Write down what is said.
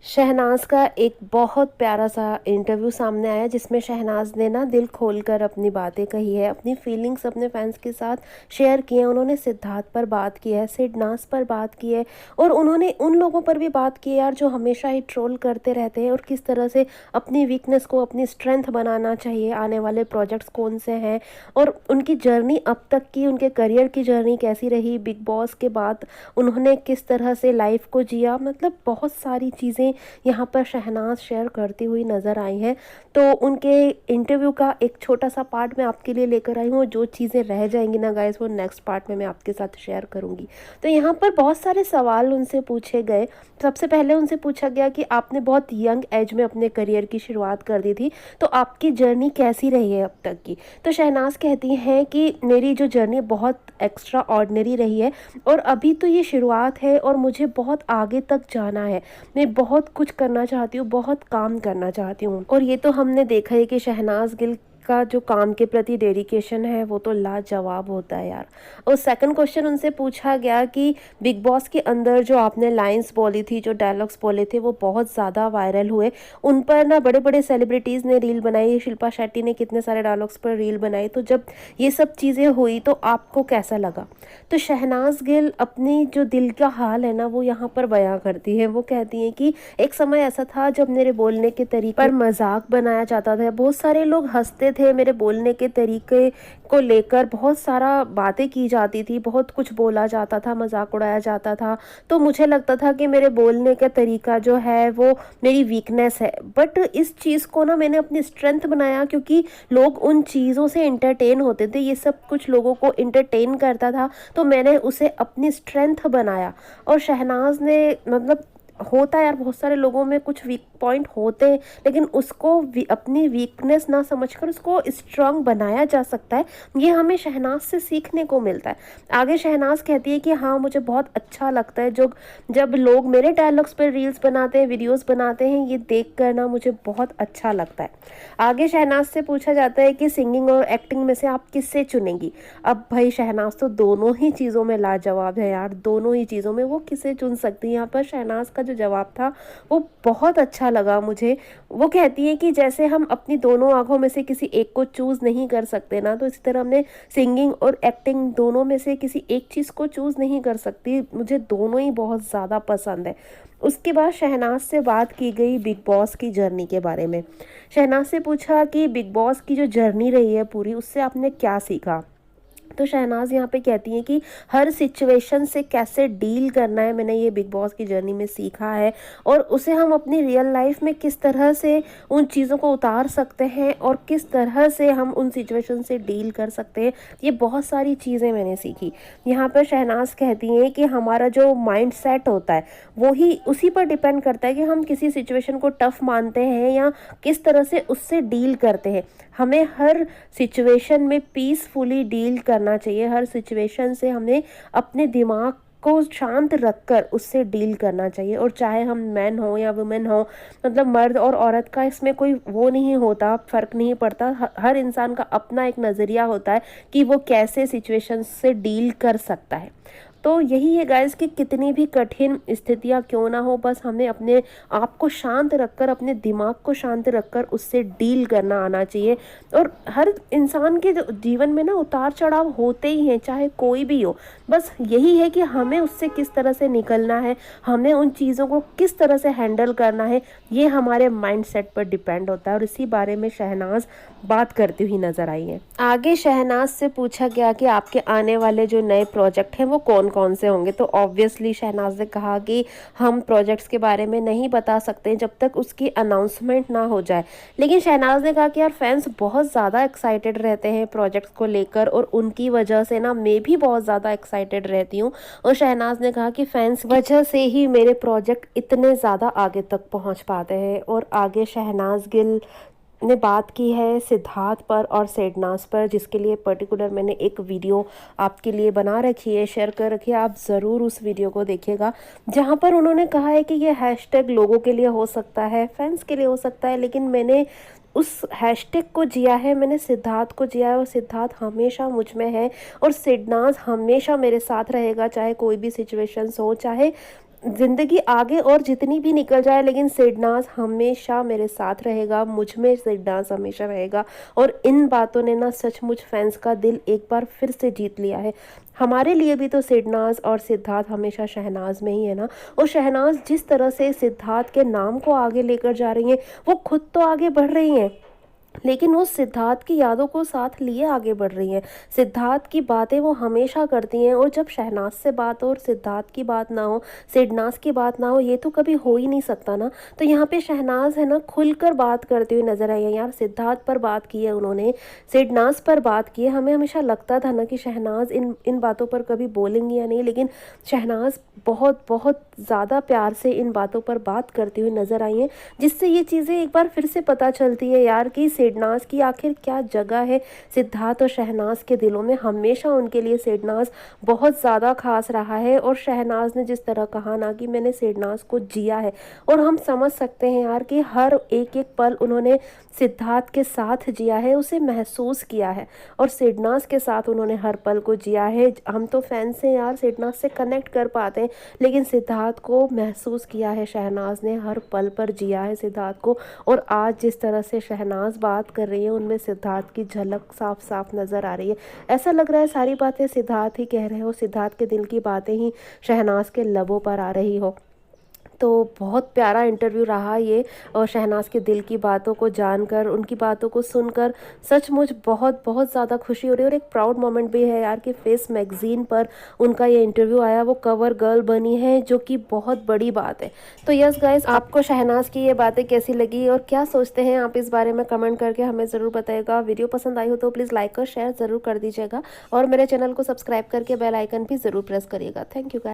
शहनाज का एक बहुत प्यारा सा इंटरव्यू सामने आया जिसमें शहनाज ने ना दिल खोलकर अपनी बातें कही है, अपनी फीलिंग्स अपने फैंस के साथ शेयर की हैं। उन्होंने सिद्धार्थ पर बात की है, सिडनाज पर बात की है और उन्होंने उन लोगों पर भी बात की है यार जो हमेशा ही ट्रोल करते रहते हैं, और किस तरह से अपनी वीकनेस को अपनी स्ट्रेंथ बनाना चाहिए। आने वाले प्रोजेक्ट्स कौन से हैं और उनकी जर्नी अब तक की, उनके करियर की जर्नी कैसी रही, बिग बॉस के बाद उन्होंने किस तरह से लाइफ को जिया। मतलब बहुत सारी चीज़ें यहाँ पर शहनाज शेयर करती हुई नज़र आई हैं। तो उनके इंटरव्यू का एक छोटा सा पार्ट मैं आपके लिए लेकर आई हूँ। जो चीज़ें रह जाएंगी ना गाइस, वो नेक्स्ट पार्ट में मैं आपके साथ शेयर करूँगी। तो यहाँ पर बहुत सारे सवाल उनसे पूछे गए। सबसे पहले उनसे पूछा गया कि आपने बहुत यंग एज में अपने करियर की शुरुआत कर दी थी, तो आपकी जर्नी कैसी रही है अब तक की। तो शहनाज कहती हैं कि मेरी जो जर्नी बहुत एक्स्ट्रा ऑर्डिनरी रही है और अभी तो ये शुरुआत है और मुझे बहुत आगे तक जाना है। मैं बहुत कुछ करना चाहती हूँ, बहुत काम करना चाहती हूँ। और ये तो हमने देखा है कि शहनाज गिल का जो काम के प्रति डेडिकेशन है वो तो लाजवाब होता है यार। और सेकंड क्वेश्चन उनसे पूछा गया कि बिग बॉस के अंदर जो आपने लाइंस बोली थी, जो डायलॉग्स बोले थे, वो बहुत ज़्यादा वायरल हुए। उन पर ना बड़े बड़े सेलिब्रिटीज़ ने रील बनाई, शिल्पा शेट्टी ने कितने सारे डायलॉग्स पर रील बनाई। तो जब ये सब चीज़ें हुई तो आपको कैसा लगा। तो शहनाज गिल अपनी जो दिल का हाल है ना वो यहाँ पर बयां करती है। वो कहती हैं कि एक समय ऐसा था जब मेरे बोलने के तरीके पर मजाक बनाया जाता था, बहुत सारे लोग हंसते थे मेरे बोलने के तरीके को लेकर, बहुत सारा बातें की जाती थी, बहुत कुछ बोला जाता था, मजाक उड़ाया जाता था। तो मुझे लगता था कि मेरे बोलने का तरीका जो है वो मेरी वीकनेस है, बट इस चीज़ को ना मैंने अपनी स्ट्रेंथ बनाया क्योंकि लोग उन चीज़ों से इंटरटेन होते थे। ये सब कुछ लोगों को इंटरटेन करता था, तो मैंने उसे अपनी स्ट्रेंथ बनाया। और शहनाज ने मतलब होता है यार, बहुत सारे लोगों में कुछ वीक पॉइंट होते हैं, लेकिन उसको अपनी वीकनेस ना समझकर उसको स्ट्रांग बनाया जा सकता है। ये हमें शहनाज से सीखने को मिलता है। आगे शहनाज कहती है कि हाँ, मुझे बहुत अच्छा लगता है जो जब लोग मेरे डायलॉग्स पर रील्स बनाते हैं, वीडियोस बनाते हैं, ये देख कर ना मुझे बहुत अच्छा लगता है। आगे शहनाज से पूछा जाता है कि सिंगिंग और एक्टिंग में से आप किससे चुनेंगी। अब भाई शहनाज तो दोनों ही चीज़ों में लाजवाब है यार, दोनों ही चीज़ों में वो किसे चुन सकती है। यहाँ पर शहनाज का जो जवाब था वो बहुत अच्छा लगा मुझे। वो कहती है कि जैसे हम अपनी दोनों आंखों में से किसी एक को चूज़ नहीं कर सकते ना, तो इसी तरह हमने सिंगिंग और एक्टिंग दोनों में से किसी एक चीज़ को चूज़ नहीं कर सकती। मुझे दोनों ही बहुत ज़्यादा पसंद है। उसके बाद शहनाज से बात की गई बिग बॉस की जर्नी के बारे में। शहनाज से पूछा कि बिग बॉस की जो जर्नी रही है पूरी, उससे आपने क्या सीखा। तो शहनाज यहाँ पे कहती हैं कि हर सिचुएशन से कैसे डील करना है मैंने ये बिग बॉस की जर्नी में सीखा है, और उसे हम अपनी रियल लाइफ में किस तरह से उन चीज़ों को उतार सकते हैं और किस तरह से हम उन सिचुएशन से डील कर सकते हैं। ये बहुत सारी चीज़ें मैंने सीखी। यहाँ पर शहनाज कहती हैं कि हमारा जो माइंड सेट होता है वो ही उसी पर डिपेंड करता है कि हम किसी सिचुएशन को टफ मानते हैं या किस तरह से उससे डील करते हैं। हमें हर सिचुएशन में पीसफुली डील करना चाहिए। हर सिचुएशन से हमें अपने दिमाग को शांत रखकर उससे डील करना चाहिए। और चाहे हम मैन हो या वुमेन हो, मतलब मर्द और औरत का इसमें कोई वो नहीं होता, फ़र्क नहीं पड़ता। हर इंसान का अपना एक नज़रिया होता है कि वो कैसे सिचुएशन से डील कर सकता है। तो यही है गाइस कि कितनी भी कठिन स्थितियाँ क्यों ना हो, बस हमें अपने आप को शांत रखकर, अपने दिमाग को शांत रखकर उससे डील करना आना चाहिए। और हर इंसान के जीवन में ना उतार चढ़ाव होते ही हैं, चाहे कोई भी हो। बस यही है कि हमें उससे किस तरह से निकलना है, हमें उन चीज़ों को किस तरह से हैंडल करना है, ये हमारे माइंड सेट पर डिपेंड होता है। और इसी बारे में शहनाज बात करती हुई नजर आई है। आगे शहनाज से पूछा गया कि आपके आने वाले जो नए प्रोजेक्ट हैं वो कौन कौन से होंगे। तो ऑब्वियसली शहनाज ने कहा कि हम प्रोजेक्ट्स के बारे में नहीं बता सकते जब तक उसकी अनाउंसमेंट ना हो जाए। लेकिन शहनाज ने कहा कि यार फैंस बहुत ज़्यादा एक्साइटेड रहते हैं प्रोजेक्ट्स को लेकर, और उनकी वजह से ना मैं भी बहुत ज़्यादा एक्साइटेड रहती हूँ। और शहनाज ने कहा कि फैंस वजह से ही मेरे प्रोजेक्ट इतने ज़्यादा आगे तक पहुँच पाते हैं। और आगे शहनाज गिल ने बात की है सिद्धार्थ पर और सिडनाज पर, जिसके लिए पर्टिकुलर मैंने एक वीडियो आपके लिए बना रखी है, शेयर कर रखी है। आप ज़रूर उस वीडियो को देखिएगा, जहाँ पर उन्होंने कहा है कि ये हैशटैग लोगों के लिए हो सकता है, फैंस के लिए हो सकता है, लेकिन मैंने उस हैशटैग को जिया है, मैंने सिद्धार्थ को जिया है, और सिद्धार्थ हमेशा मुझ में है और सिडनाज हमेशा मेरे साथ रहेगा, चाहे कोई भी सिचुएशंस हो, चाहे ज़िंदगी आगे और जितनी भी निकल जाए, लेकिन सिडनाज़ हमेशा मेरे साथ रहेगा, मुझ में सिडनाज़ हमेशा रहेगा। और इन बातों ने ना सचमुच फैंस का दिल एक बार फिर से जीत लिया है। हमारे लिए भी तो सिडनाज़ और सिद्धार्थ हमेशा शहनाज़ में ही है ना। और शहनाज़ जिस तरह से सिद्धार्थ के नाम को आगे लेकर जा रही हैं, वो खुद तो आगे बढ़ रही हैं, लेकिन वो सिद्धार्थ की यादों को साथ लिए आगे बढ़ रही हैं। सिद्धार्थ की बातें वो हमेशा करती हैं, और जब शहनाज से बात हो और सिद्धार्थ की बात ना हो, सिडनाज़ की बात ना हो, ये तो कभी हो ही नहीं सकता ना। तो यहाँ पे शहनाज है ना खुलकर बात करती हुई नजर आई है यार। सिद्धार्थ पर बात की है उन्होंने, सिडनाज़ पर बात की है। हमें हमेशा लगता था ना कि शहनाज इन इन बातों पर कभी बोलेंगी या नहीं, लेकिन शहनाज बहुत बहुत ज़्यादा प्यार से इन बातों पर बात करती हुई नजर आई हैं, जिससे ये चीज़ें एक बार फिर से पता चलती है यार कि सिडनाज़ की आखिर क्या जगह है सिद्धार्थ और शहनाज़ के दिलों में। हमेशा उनके लिए सिडनाज़ बहुत ज़्यादा खास रहा है, और शहनाज़ ने जिस तरह कहा ना कि मैंने सिडनाज़ को जिया है, और हम समझ सकते हैं यार कि हर एक एक पल उन्होंने सिद्धार्थ के साथ जिया है, उसे महसूस किया है, और सिडनाज़ के साथ उन्होंने हर पल को जिया है। हम तो फैंस हैं यार, सिडनाज़ से कनेक्ट कर पाते हैं, लेकिन सिद्धार्थ को महसूस किया है शहनाज़ ने, हर पल पर जिया है सिद्धार्थ को। और आज जिस तरह से शहनाज़ बात कर रही है, उनमें सिद्धार्थ की झलक साफ साफ नज़र आ रही है। ऐसा लग रहा है सारी बातें सिद्धार्थ ही कह रहे हो, सिद्धार्थ के दिल की बातें ही शहनाज़ के लबों पर आ रही हो। तो बहुत प्यारा इंटरव्यू रहा ये, और शहनाज़ के दिल की बातों को जानकर, उनकी बातों को सुनकर सचमुच बहुत बहुत ज़्यादा खुशी हो रही है। और एक प्राउड मोमेंट भी है यार कि फेस मैगज़ीन पर उनका ये इंटरव्यू आया, वो कवर गर्ल बनी है, जो कि बहुत बड़ी बात है। तो यस गाइस, आपको शहनाज़ की ये बातें कैसी लगी और क्या सोचते हैं आप इस बारे में कमेंट करके हमें ज़रूर बताइएगा। वीडियो पसंद आई हो तो प्लीज़ लाइक और शेयर ज़रूर कर दीजिएगा, और मेरे चैनल को सब्सक्राइब करके बेल आइकन भी ज़रूर प्रेस करिएगा। Thank you guys.